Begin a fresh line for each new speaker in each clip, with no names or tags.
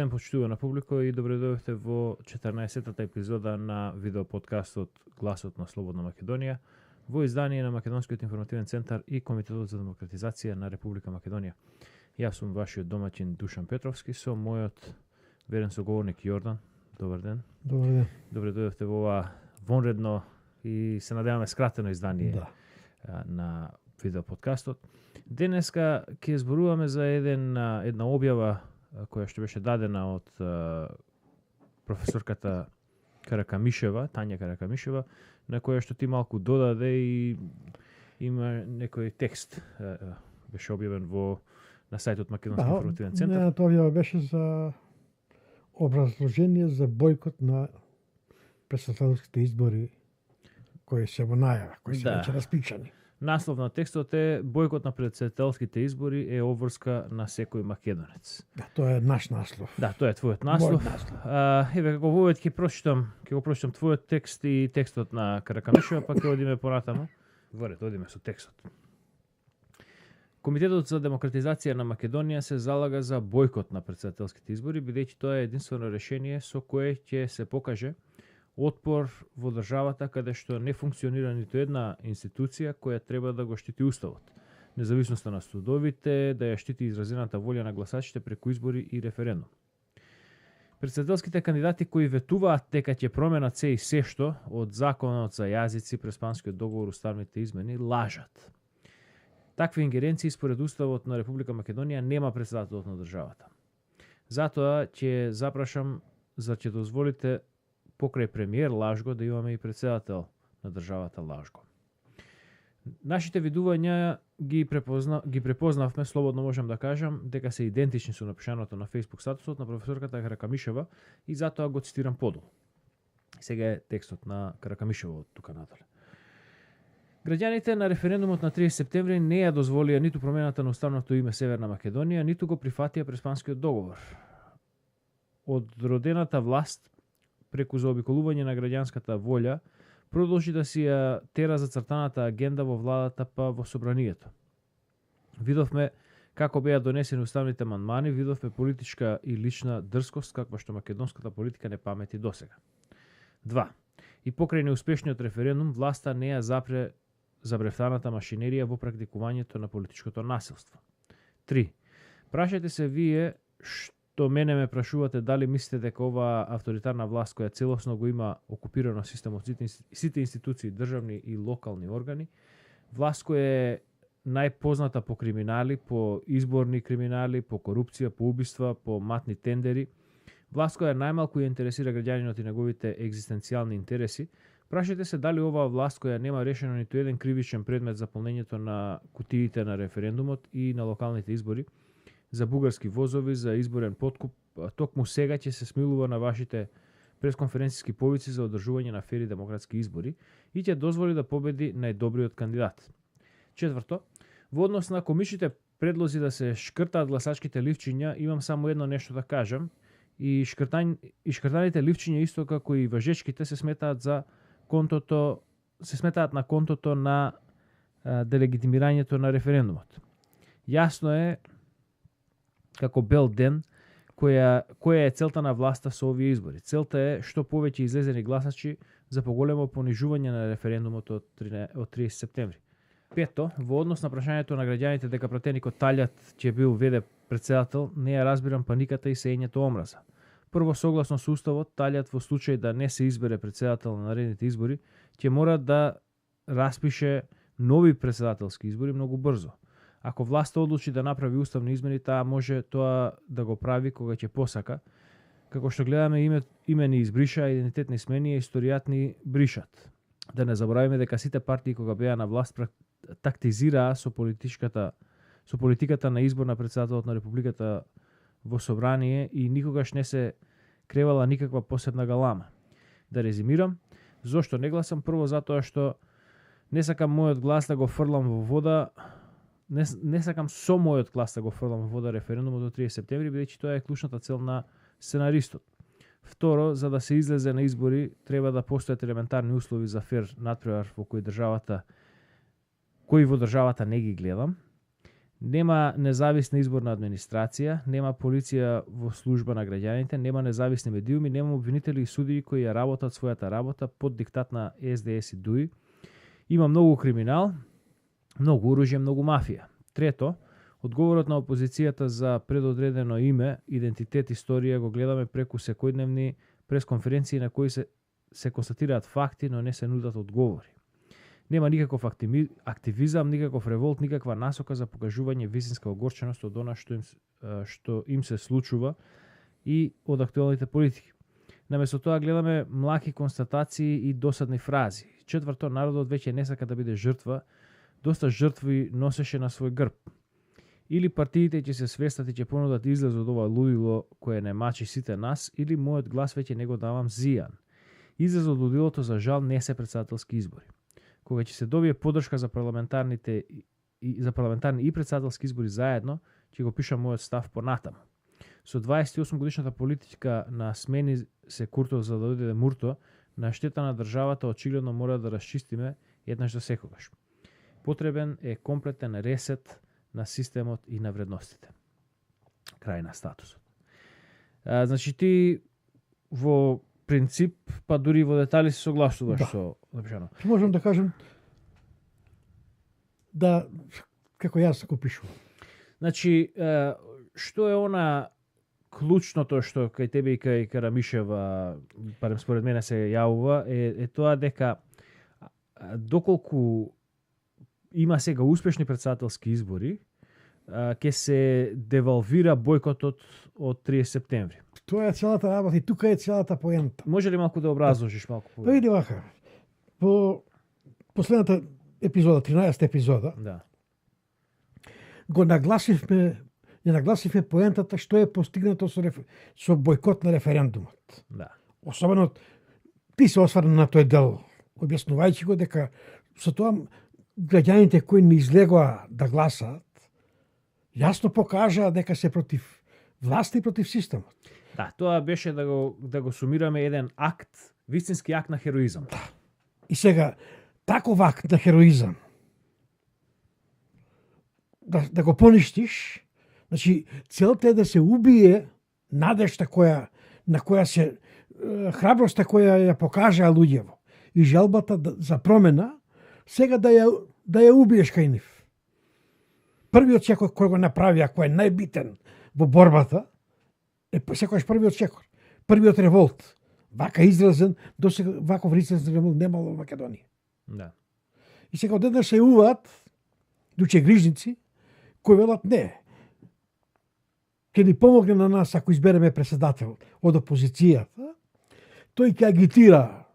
ден, почитувана публико, и добре дојдовте во 14-тата епизода на видеоподкастот Гласот на Слободна Македонија, во издание на Македонскиот информативен центар и Комитетот за демократизација на Република Македонија. Јас сум вашиот домаќин Душан Петровски со мојот верен соговорник Јордан. Добар ден.
Добар ден.
Добре дојдовте во ова вонредно и се надеваме скратено издание на видеоподкастот. Денеска ќе зборуваме за една објава која што беше дадена од професорката Каракамишева, Тања Каракамишева, на која што ти малку додаде и има некој текст беше објавен на сајтот Македонски информативен центар.
Нејната објава беше за образложение за бојкот на претседателските избори кои се во најава, кои се веќе распишани.
Наслов на текстот е бојкот на претседателските избори е обврска на секој македонец.
Да, тоа е наш наслов.
Да, тоа е твојот наслов. Еве како во ќе го прочитам твојот текст и текстот на Каракамишева, па ќе одиме понатаму. Одиме со текстот. Комитетот за демократизација на Македонија се залага за бојкот на претседателските избори, бидејќи тоа е единствено решение со кое ќе се покаже отпор во државата каде што не функционира ниту една институција која треба да го штити уставот, независноста на судовите, да ја штити изразената волја на гласачите преку избори и референдум. Претседателските кандидати кои ветуваат дека ќе променат се и се што од законот за јазици, преспанскиот договор, уставните измени, лажат. Такви ингеренции според уставот на Република Македонија нема претседателот на државата. Затоа ќе запрашам за ќе дозволите покрај премиер Лажго да имаме и председател на државата Лажго. Нашите видувања ги препознавме, слободно можам да кажам, дека се идентични со напишаното на Facebook статусот на професорката Каракамишева и затоа го цитирам подолу. Сега е текстот на Каракамишева од тука надале. Граѓаните на референдумот на 30 септември не ја дозволија ниту промената на уставното име Северна Македонија, ниту го прифатија преспанскиот договор. Од родената власт преку заобиколување на граѓанската волја, продолжи да си ја тера зацртаната агенда во владата па во собранието. Видовме како беа донесени уставните амандмани, видовме политичка и лична дрскост, каква што македонската политика не памети досега. 2. И покрај неуспешниот референдум, власта не ја запре забрефтаната машинерија во практикувањето на политичкото насилство. 3. Прашајте се вие што мене ме прашувате дали мислите дека оваа авторитарна власт која целосно го има окупирано системот сите институции, државни и локални органи, власт која е најпозната по криминали, по изборни криминали, по корупција, по убиства, по матни тендери, власт која најмалку ја интересира граѓанинот и неговите екзистенцијални интереси, прашајте се дали оваа власт која нема решено ниту еден кривичен предмет за полнењето на кутиите на референдумот и на локалните избори, за бугарски возови, за изборен подкуп, токму сега ќе се смилува на вашите пресконференцијски повици за одржување на фери демократски избори и ќе дозволи да победи најдобриот кандидат. 4. Во однос на комичните предлози да се шкртаат гласачките ливчиња, имам само едно нешто да кажам. И шкртаните ливчиња исто како и важечките се сметаат на контото на делегитимирањето на референдумот. Јасно е како бел ден која е целта на власта со овие избори. Целта е што повеќе излезени гласачи за поголемо понижување на референдумот од 30 септември. 5. Во однос на прашањето на граѓаните дека пратеникот Талјат ќе бил веде председател, не ја разбирам паниката и сеењето омраза. Прво, согласно со уставот, Талјат во случај да не се избере председател на наредните избори, ќе мора да распише нови председателски избори многу брзо. Ако власта одлучи да направи уставни измени, таа може тоа да го прави кога ќе посака. Како што гледаме, имени избриша, идентитетни смени и историјатни бришат. Да не забораваме дека сите партии кога беа на власт тактизираа со политиката на избор на председателот на републиката во собрание и никогаш не се кревала никаква посебна галама. Да резимирам, зошто не гласам? Прво затоа што не сакам мојот глас да го фрлам во вода. Не сакам со мојот глас да го фрлам во вода референдумот до 30 септември, бидејќи тоа е клучната цел на сценаристот. Второ, за да се излезе на избори, треба да постојат елементарни услови за фер надпревар кои во државата не ги гледам. Нема независна изборна администрација, нема полиција во служба на граѓаните, нема независни медиуми, нема обвинители и судии кои ја работат својата работа под диктат на СДС и ДУИ. Има многу криминал, многу оружје, многу мафија. Трето, одговорот на опозицијата за предодредено име, идентитет, историја го гледаме преку секојдневни пресконференции на кои се констатираат факти, но не се нудат одговори. Нема никаков активизам, никаков револт, никаква насока за покажување вистинска огорченост од она што им се случува и од актуелните политики. Наместо тоа гледаме млаки констатации и досадни фрази. Четврто, народот веќе не сака да биде жртва, доста жртви носеше на свој грб. Или партиите ќе се свестат и ќе понудат излез од ова лудило кое не мачи сите нас, или мојот глас веќе не го давам зијан. Излез од лудилото за жал не се претседателски избори. Кога ќе се добие поддршка за парламентарни и претседателски избори заедно, ќе го пишам мојот став понатаму. Со 28 годишната политика на смени се Куртов за да дојде Мурто, на штета на државата очигледно мора да расчистиме еднаш за секогаш. Потребен е комплетен ресет на системот и на вредностите. Крај на статусот. Значи ти во принцип, па дури во детали се согласуваш со напишано.
Можам да кажем да како јас го пишувам.
Значи, што е она клучното што кај тебе и кај Карамишева, барем според мене се јавува, е тоа дека доколку има сега успешни претседателски избори, ќе се девалвира бојкотот од 30 септември.
Тоа е целата работа и тука е целата поента.
Може ли малку да образложиш малку
повеќе? Па иди вака. По последната епизода, 13-та епизода, го нагласивме поентата што е постигнато со бојкот на референдумот.
Да.
Особено ти се осврна на тој дел, објаснувајќи го дека со тоа граѓаните кои не излегоа да гласаат, јасно покажаа дека се против власта и против системот.
Да, тоа беше да го сумираме еден акт, вистински акт на хероизам.
Да. И сега, таков акт на хероизам, да го поништиш, значи, целта е да се убие надежта на која се, храброста која ја покажаа луѓево. И желбата за промена, сега да ја убиеш кај нив. Првиот чекор кој го направи, ако е најбитен во борбата, е секојаш првиот чекор. Првиот револт. Вака изразен, досега ваков изразен револт немало во Македонија.
Да.
И сега одеднаш се јавуваат дуче грижници кои велат не. Ќе ни помогне на нас ако избереме председател од опозицијата, тој ќе агитира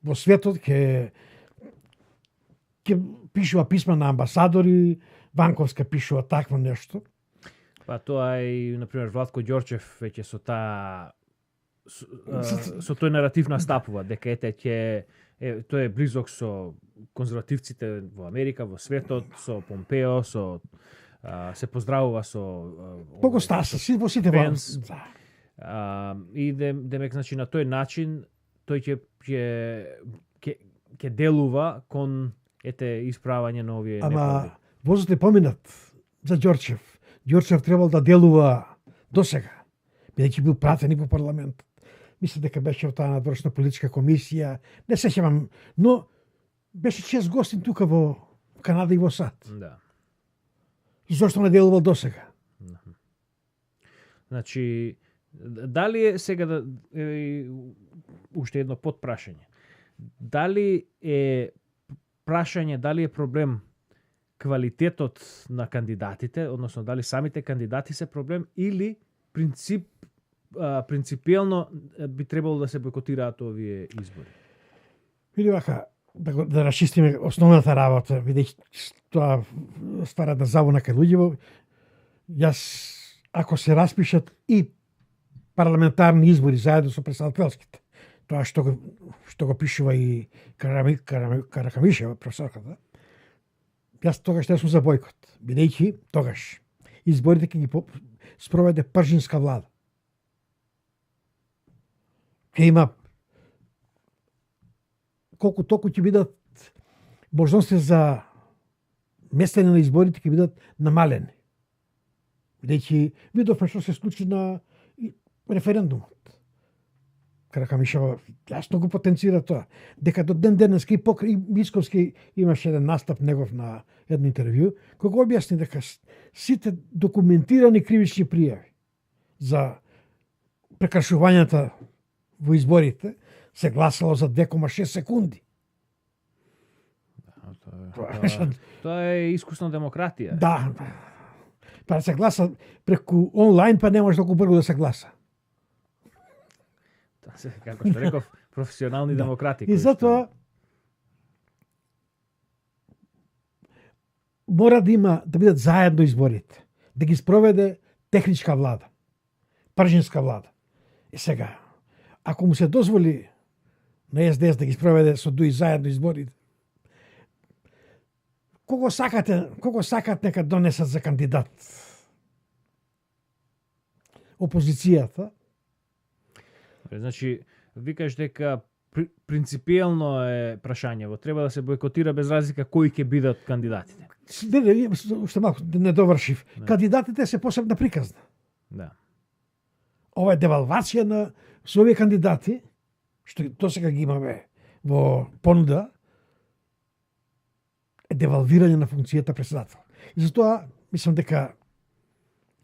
во светот, ќе пишува писма на амбасадори, Ванковска пишува такво нешто.
Па тоа и, например, Владко Ѓорчев веќе со тој наратив настапува, дека тој е близок со конзервативците во Америка, во светот, со Помпео, се поздравува со
Бого Стаса, во сите
Пенс. И демек, значи, на тој начин тој ќе делува кон исправање на овие неправди.
Возот поминат за Ѓорчев. Ѓорчев требал да делува досега, бидејќи бил пратен и во парламентот. Мисля дека беше од таа надворешна политичка комисија, не се сеќавам, но беше чест гостин тука во Канада и во САД.
Да.
Зошто не делувал досега?
Значи, дали е сега уште едно подпрашање. Дали е проблем квалитетот на кандидатите, односно дали самите кандидати се проблем или принципиелно би требало да се бойкотираат овие избори?
Види вака, да расчистиме основната работа, бидејќи тоа ствара да забуна кај луѓето. Јас, ако се распишат и парламентарни избори заедно со претседателските, тоа што го пишува и Каракамишева, професорката, јас тогаш не сум за бојкот, бидејќи тогаш изборите ќе ги спроведе пржинска влада. Ќе има колку толку ќе бидат можности за местење на изборите ќе бидат намалени. Бидејќи видовме што се случи на референдумот. Крака Мишева јасно го потенцира тоа. Дека до ден денеска и покрај Мицковски имаше еден настап негов на едно интервју, кој го објасни дека сите документирани кривични пријави за прекршувањата во изборите се гласало за 2,6 секунди.
Тоа е искусна демократија.
Да. Па се гласа преку онлайн, па не може толку брзо да се гласа.
Тоа се, како што реков, професионални демократи.
И затоа мора да има да бидат заедно изборите, да ги спроведе техничка влада, пржинска влада. И сега, ако му се дозволи на СДС да ги спроведе со ДУИ заедно изборите, кого сакат нека донесат за кандидат. Опозицијата.
Значи, викаш дека принципиелно е прашањево. Треба да се бойкотира без разлика кои ќе бидат кандидатите.
Не, уште малку не довршив.
Не.
Кандидатите се посебна приказна.
Да.
Ова е девалвација на со овие кандидати, што досега ги имаме во понуда, е девалвирање на функцијата председател. И затоа мислам дека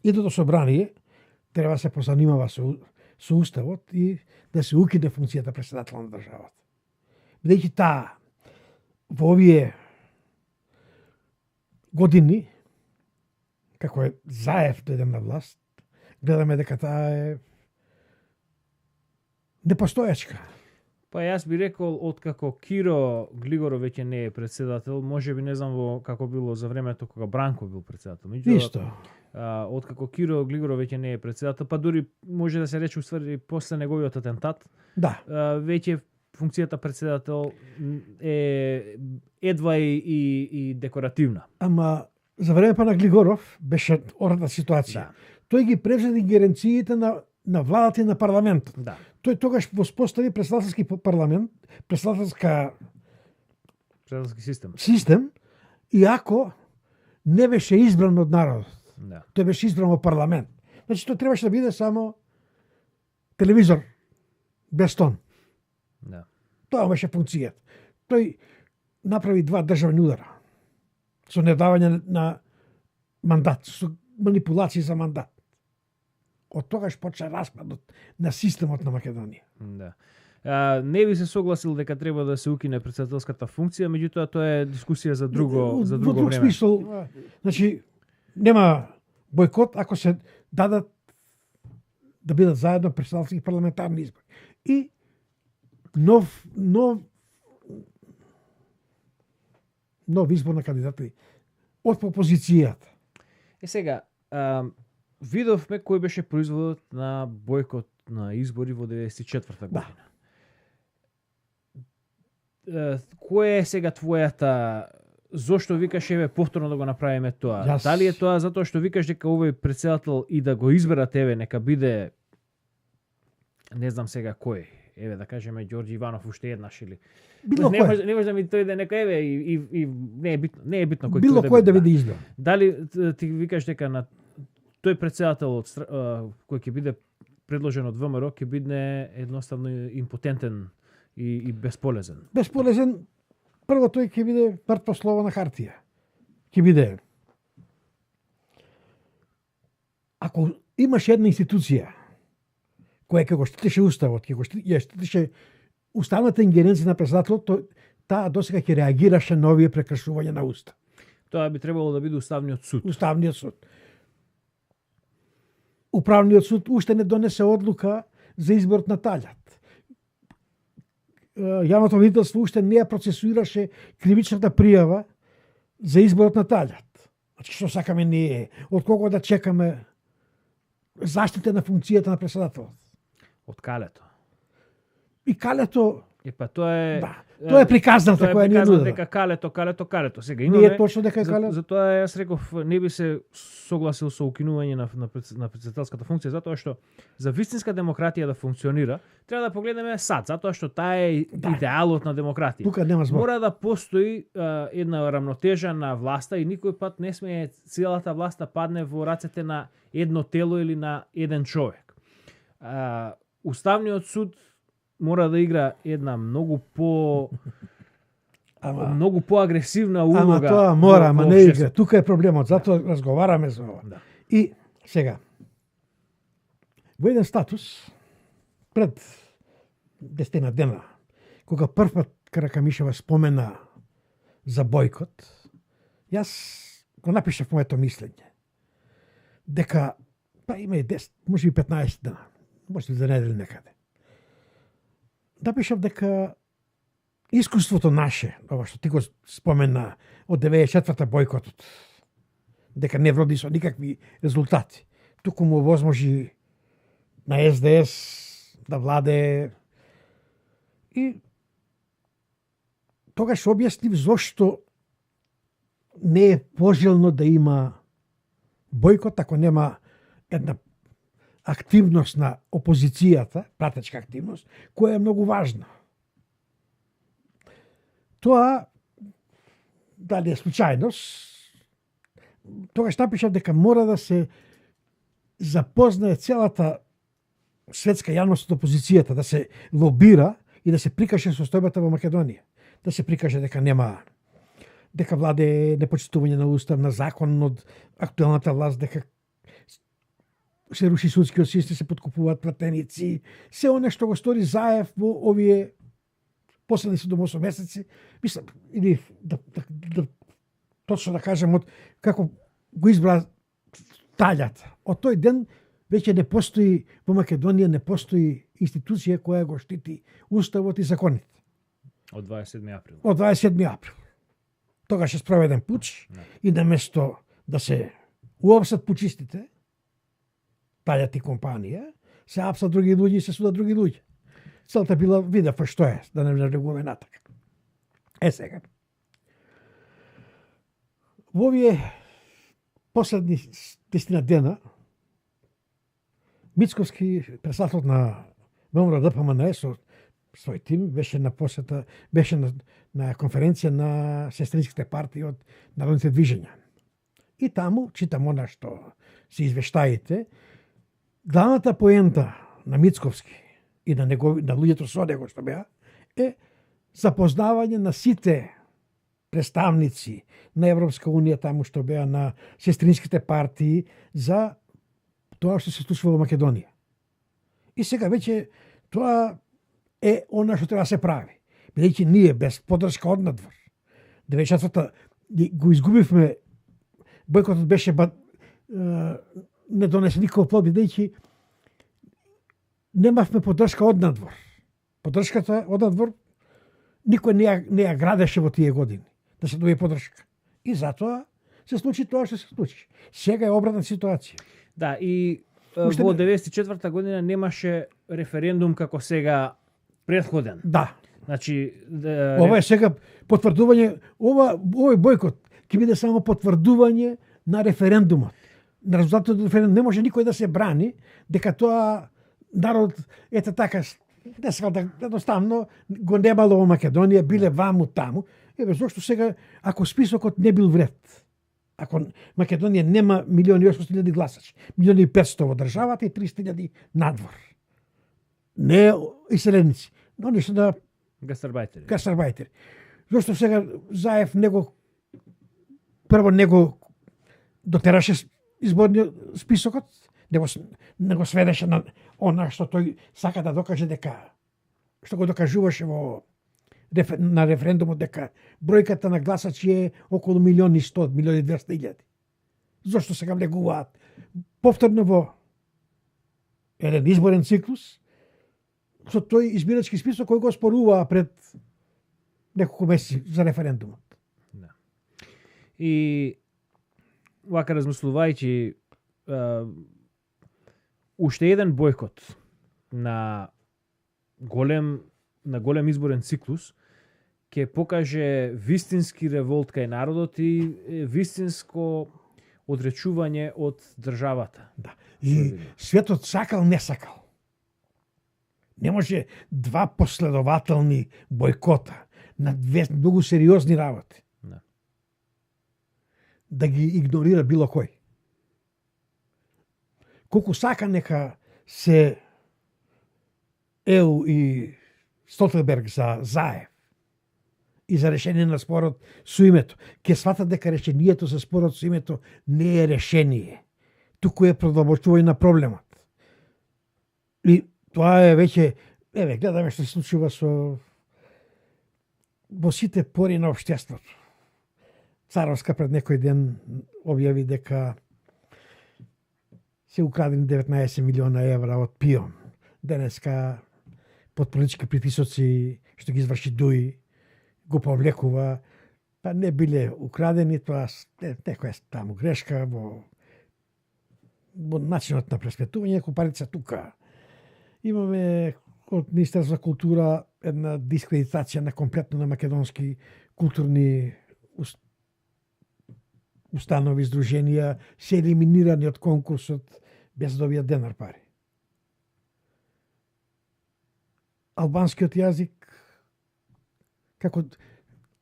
идното собрание треба да се позанимава со уставот и да се укине функцијата председател на државата. Бидејќи таа во овие години, како е Заев дојде на власт, гледаме дека таа е непостоечка.
Па јас би рекол, откако Киро Глигоров веќе не е председател, може би не знам во како било за времето кога Бранко бил председател.
Исто.
Откако Киро Глигоров веќе не е председател, па дури може да се рече уствари после неговиот атентат,
Да.
веќе функцијата председател е едва и декоративна.
Ама за времето на Глигоров беше оратна ситуација.
Да.
Тој ги превзе ингеренциите на владата и на парламентот.
Да.
Тој тогаш воспостави председателски парламент, председателски систем, иако не беше избран од народот.
Да.
Тој беше избран во парламент. Значи, тој требаше да биде само телевизор без тон.
Да.
Тоа беше функцијата. Тој направи 2 државни удара. Со недавање на мандат, со манипулации за мандат. Од тогаш почна распадот на системот на Македонија.
Да. Не би се согласил дека треба да се укине председателската функција, меѓутоа тоа е дискусија за друго
Во друг
време.
смисол, значи нема бойкот ако се дадат да бидат заедно председателски парламентарни избори. И нов избор на кандидати од опозицијата.
Сега, видовме кој беше производот на бойкот на избори во 94-та година. Кој е сега твојата, зошто викаш еве повторно да го направиме тоа? Дали е тоа затоа што викаш дека овој председател и да го изберат еве нека биде не знам сега кој, еве да кажеме Ѓорѓи Иванов уште еднаш или
Било кој.
Не може да ми дојде нека еве и не е битно кој
Било кој да биде избран.
Дали ти викаш дека на тој председател кој ќе биде предложен од ВМРО ќе биде едноставно импотентен и бесполезен.
Бесполезен, прво тој ќе биде мртво слово на хартија. Ќе биде. Ако имаш една институција која ќе го штитеше уставот, ќе го штитеше уставната ингеренција на председателот, таа досега ќе реагираше на овие прекршувања на устав.
Тоа би требало да биде уставниот суд.
Уставниот суд. Управниот суд уште не донесе одлука за изборот на Талјат. Јавното обвинителство уште не ја процесуираше кривичната пријава за изборот на Талјат. Значи, што сакаме ние? Од кого да чекаме заштита на функцијата на председателот?
Од Калето.
И Калето...
Па тоа е...
Да. Тоа е приказната која ни
приказна
нудела.
дека калето. Сега
Не
имаме
е точно дека кале.
Затоа јас реков не би се согласил со укинување на претседателската функција, затоа што за вистинска демократија да функционира, треба да погледнеме САД, затоа што таа е идеалот на демократија.
Тука нема збор.
Мора да постои една рамнотежа на власта и никој пат не смее целата власт да падне во рацете на едно тело или на еден човек. Уставниот суд мора да игра една многу поагресивна улога.
Ама тоа мора, ама не
општеството.
игра. Тука е проблемот, затоа разговараме за ова.
Да.
И сега, во еден статус, пред 10 дена, кога првпат Каракамишева спомена за бојкот, јас го напишав моето мислење. Дека, има и 10, може и 15 дена, може и за недели некаде. Напишав дека искуството наше, ова што ти го спомена од 94-та бојкотот, дека не вроди со никакви резултати. Туку му возможи на СДС да владее и тогаш објаснив зошто не е пожелно да има бојкот ако нема една активност на опозицијата, пратечка активност, која е многу важна. Тоа, дали е случајност, тогаш напишав дека мора да се запознае целата светска јавност од опозицијата, да се лобира и да се прикаже состојбата во Македонија. Да се прикаже дека нема, дека владе непочитување на устав, на закон од актуелната власт, дека се руши судскиот систем, се подкупуваат пратеници, се оне што го стори Заев во овие последни 7-8 месеци, мислам, или точно да кажем, од како го избра талјата. Од тој ден веќе не постои во Македонија, не постои институција која го штити уставот и законите.
Од 27 април.
Од 27 април. Тогаш е спроведен пуч и наместо да се уапсат пучистите, талјат и компанија, се апсат други луѓе и се судат други луѓе. Целта била, видев што е, да не навлегуваме натака. Сега. Во овие последни 10 дена, Мицковски, председател на ВМРО ДПМН со свој тим, беше на посета, беше на конференција на сестринските партии од народните движења. И таму, читам она што се извештаите, главната поента на Мицковски и на луѓето со него што беа, е запознавање на сите представници на Европска Унија таму што беа на сестринските партии за тоа што се случува во Македонија. И сега веќе тоа е она што треба да се прави. Бидејќи ние без поддршка од надвор, 94-та го изгубивме, бојкотот беше не донесе никаков плод, бидејќи немавме поддршка од надвор. Поддршката од надвор никој не ја градеше во тие години, да се добие поддршка. И затоа се случи тоа што се случи. Сега е обратна ситуација.
Да, и во 94-та година немаше референдум како сега претходен.
Да.
Значи,
ова е сега потврдување, овој бојкот ќе биде само потврдување на референдумот. На резултатот од референдумот не може никој да се брани дека тоа народ ете така не сакал да едноставно го немало во Македонија, биле ваму таму. Еве зошто сега ако списокот не бил вред, ако Македонија нема 1.800.000 гласачи, 1.500.000 во државата и 300.000 надвор. Не иселеници, но нешто да гастарбајтери. Зошто сега Заев прво него дотераше изборниот списокот, не го сведеше на она што тој сака да докаже дека, што го докажуваше на референдумот дека бројката на гласачи е околу 1.100.000, 1.200.000. Зошто сега влегуваат повторно во еден изборен циклус со тој избирачки список кој го споруваа пред неколку месеци за референдумот.
Да. И вака размислувајќи, уште еден бојкот на голем изборен циклус ќе покаже вистински револт кај народот и вистинско одречување од државата.
Да. И светот сакал, не сакал. Не може два последователни бойкота на две многу сериозни работи. Да ги игнорира било кој. Колку сака нека се ЕУ и Столтенберг за Заев и за решение на спорот со името, ќе сватат дека решението за спорот со името не е решение, туку е продолбочување на проблемот. И тоа е веќе, гледаме што се случува во сите пори на општеството. Царовска пред некој ден објави дека се украдени 19 милиона евра од ПИОН. Денеска под политички притисоци што ги изврши ДУИ го повлекува, па не биле украдени, тоа некоја таму грешка во начинот на пресветување, ако парица тука. Имаме од Министерство за култура една дискредитација на комплетно на македонски културни установи, издруженија, се елиминирани од конкурсот без да добијат денар пари. Албанскиот јазик, како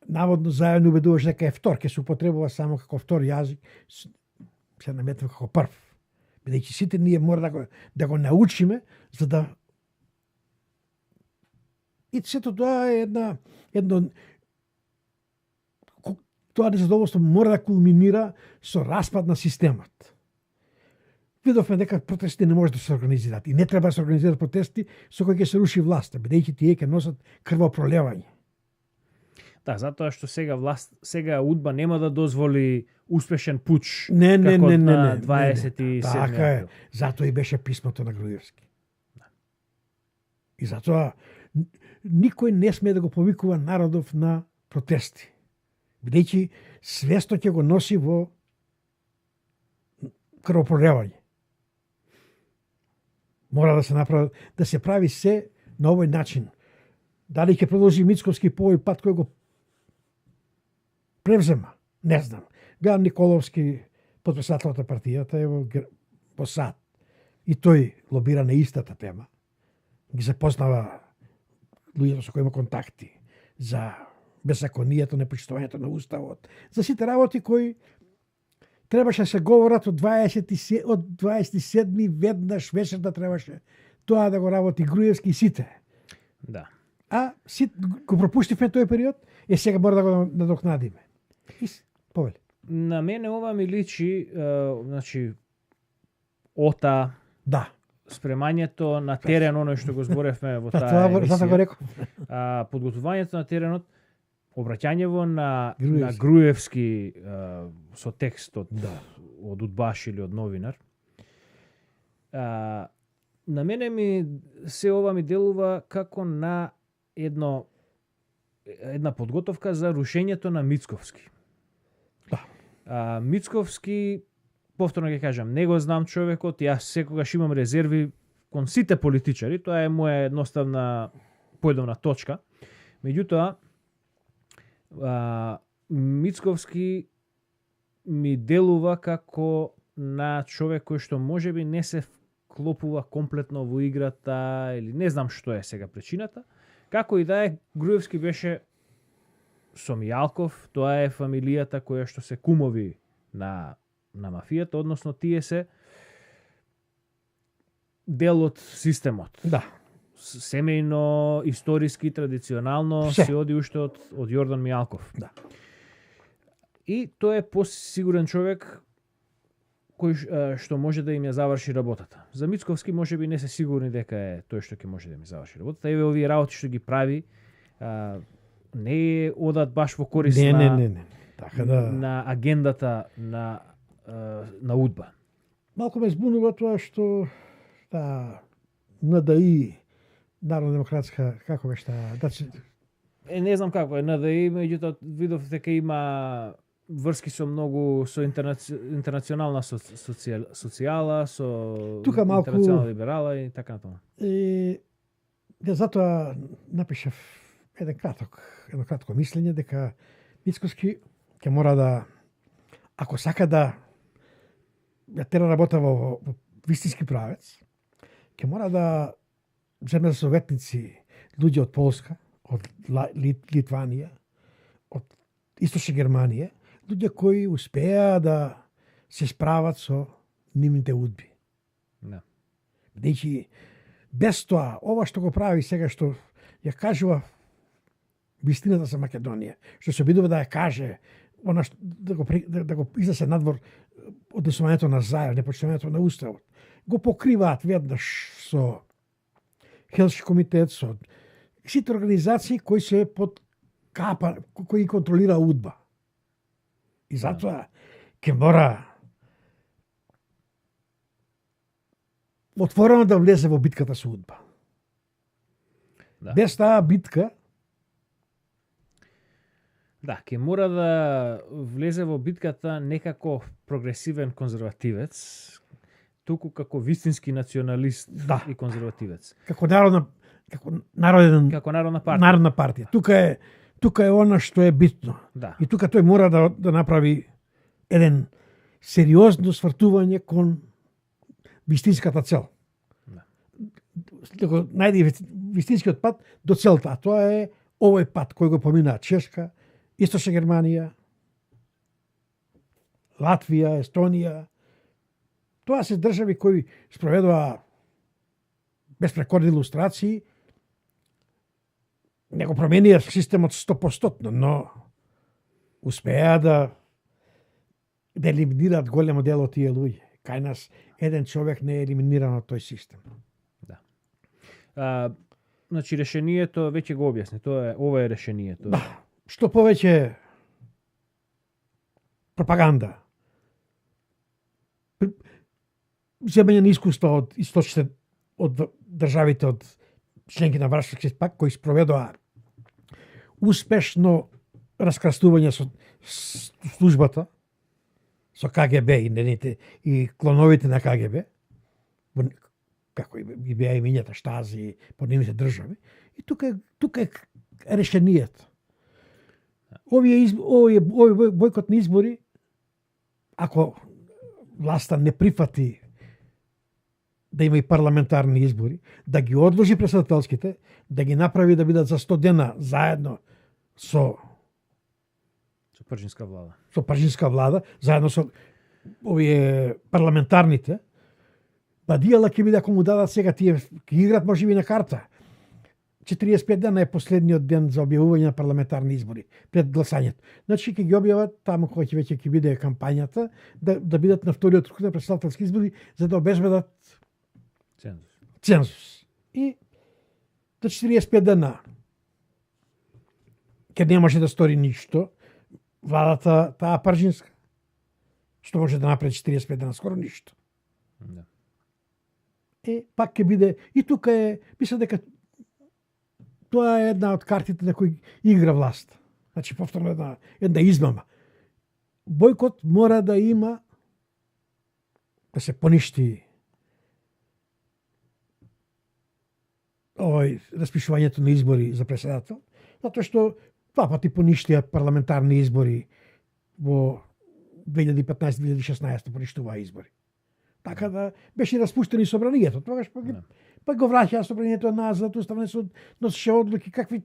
наводно заедно убедуваш дека е втор, ќе се употребува само како втор јазик, се наметува како прв. Бидејќи сите ние мора да го научиме, за да... И сето тоа е едно тоа незадоволство мора да кулминира со распад на системот. Видовме дека протести не може да се организираат и не треба да се организираат протести со кои ќе се руши власта, бидејќи тие ќе носат крвопролевање.
Да, затоа што сега УДБА нема да дозволи успешен пуч
на
27
Така е. Затоа и беше писмото на Груевски. И затоа никој не смее да го повикува народов на протести. Бидејќи свесто ќе го носи во крвопролевање. Мора да се прави се на овој начин. Дали ќе продолжи Мицковски по овој пат кој го превзема? Не знам. Гледам Николовски, подписателот на партијата, е во САД. И тој лобира на истата тема. Ги запознава луѓето со кои има контакти за беззаконието, непочитувањето на уставот, за сите работи кои требаше да се говорат од 27 веднаш вечерта требаше тоа да го работи Груевски и сите.
Да.
А го пропуштивме тој период и сега мора да го надокнадиме. Повели.
На мене ова ми личи, значи, ота,
да,
спремањето на терен, оно што го зборевме во таа емисија.
Го реков.
Подготувањето на теренот, обраќањево на Груевски со текстот од удбаш или од новинар. На мене се ова ми делува како на една подготовка за рушењето на Мицковски.
Да.
Мицковски, повторно ќе кажам, не го знам човекот, јас секогаш имам резерви кон сите политичари, тоа е моја едноставна поедовна точка. Меѓутоа, Мицковски ми делува како на човек кој што можеби не се вклопува комплетно во играта или не знам што е сега причината. Како и да е, Груевски беше со Мијалков, тоа е фамилијата која што се кумови на мафијата, односно тие се дел од системот.
Да.
Семејно, историски, традиционално се оди уште од Јордан Мијалков.
Да.
И тој е посигурен човек кој што може да им ја заврши работата. За Мицковски можеби не се сигурни дека е тој што ќе може да им заврши работата. Еве овие работи што ги прави не одат баш во корист
Така да...
на агендата на УДБА.
Малку ме збунува тоа што НДИ, Народно-демократска, како беше таа?
Не знам како е НДИ, меѓутоа видов дека има врски со многу со интернационална социјала, со
тука малку
интернационална либерала и така натаму.
Затоа напишав едно кратко мислење дека Мицкоски ќе мора да, ако сака да тера работа во вистински правец, ќе мора да земе советници луѓе од Полска, од Литванија, од Источна Германија, луѓе кои успеа да се справат со нивните удби.
Да.
Бидејќи без тоа, ова што го прави сега, што ја кажува вистината за Македонија, што се обидува да ја каже, она што, да го изнесе надвор однесувањето на Заев, непочитувањето на Уставот, го покриваат веднаш со Хелшки комитет, со сите организации кои се под капа, кои контролира удба. И затоа ќе мора отворено да влезе во битката со удба.
Да.
Без таа битка,
Да, ќе мора да влезе во битката некако прогресивен конзервативец, туку како вистински националист
Да.
и конзервативец.
како народна
Народна партија.
народна партија. Тука е она што е битно.
Да.
И тука тој мора да направи еден сериозно свртување кон вистинската цел.
Да.
Да го најде вистинскиот пат до целта, а тоа е овој пат кој го помина Чешка, Источна Германија, Латвија, Естонија. Тоа се држави кои спроведува безпрекорни илустрации, не го променија системот 100%, но успеа да елиминираат големо дел од тие луѓе. Кај нас еден човек не е елиминиран од тој систем.
Да. Значи решението веќе го објасни. Ова е решението.
Да, што повеќе пропаганда, земење на искуства од источните, од државите од членки на Варшавски пакт, кои спроведоа успешно раскрастување со службата, со КГБ и нените и клоновите на КГБ, како и беа имињата Штази по нивните држави. И тука е решението. Овие бојкот на избори, ако власта не прифати да има и парламентарни избори, да ги одложи претседателските, да ги направи да бидат за 100 дена заедно со
Пржинска влада,
заедно со овие парламентарните, бадијала ќе биде ако му дадат сега тие, ќе играт можеби на карта. 45 дена е последниот ден за објавување на парламентарни избори пред гласањето. Значи ќе ги објават таму кога веќе ќе биде кампањата, да бидат на вториот круг на претседателски избори за да обезбедат цензус. И до 45 дена ќе не може да стори ништо владата таа Пржинска. Што може да направи 45 дена? Скоро ништо.
Да.
Пак ќе биде, и тука е, мисля дека тоа е една од картите на кои игра власт. Значи, повторно една измама. Бојкот мора да има, да се поништи распишувањето на избори за претседател, затоа што два пати поништија парламентарни избори во 2015-2016 поништуваа избори. Така да беше распуштени собранието. Тогаш пак го враќаа собранието назад, Уставниот суд носеше одлуки какви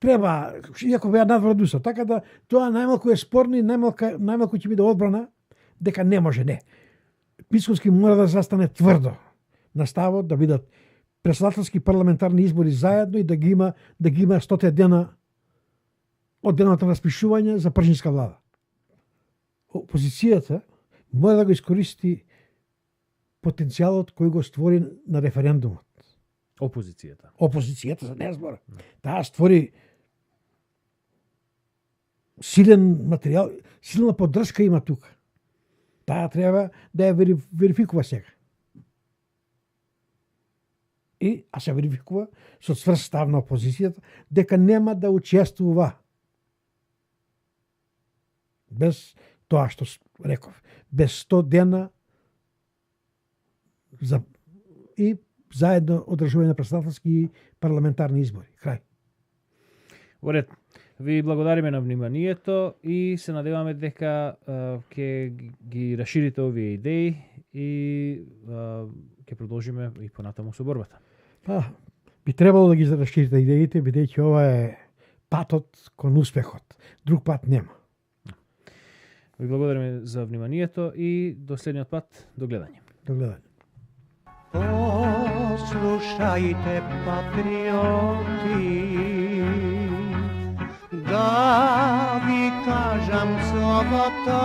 треба, иако беа надвор од Устав. Така да тоа најмалку е спорно и најмалку ќе биде одбрана дека не може, не. Мицкоски мора да застане тврдо на ставот да бидат претседателски парламентарни избори заедно и да ги има 100 дена од денот на распишување за Пржинска влада. Опозицијата мора да го искористи потенцијалот кој го створи на референдумот. Опозицијата, за не збор. Таа створи силен материјал, силна поддршка има тука. Таа треба да ја верификува сега. А се верификува со цврст став на опозицијата дека нема да учествува без тоа што реков, без 100 дена заедно одржување на претседателски и парламентарни избори. Крај.
Во ред. Ви благодариме на вниманието и се надеваме дека ќе ги расширите овие идеи и ќе продолжиме и понатаму со борбата.
Па, би требало да ги расширите идеите, бидејќи ова е патот кон успехот. Друг пат нема.
Ви благодариме за вниманието и до следниот пат, до гледање.
До гледање.
Послушајте, патриоти, да ви кажам словото,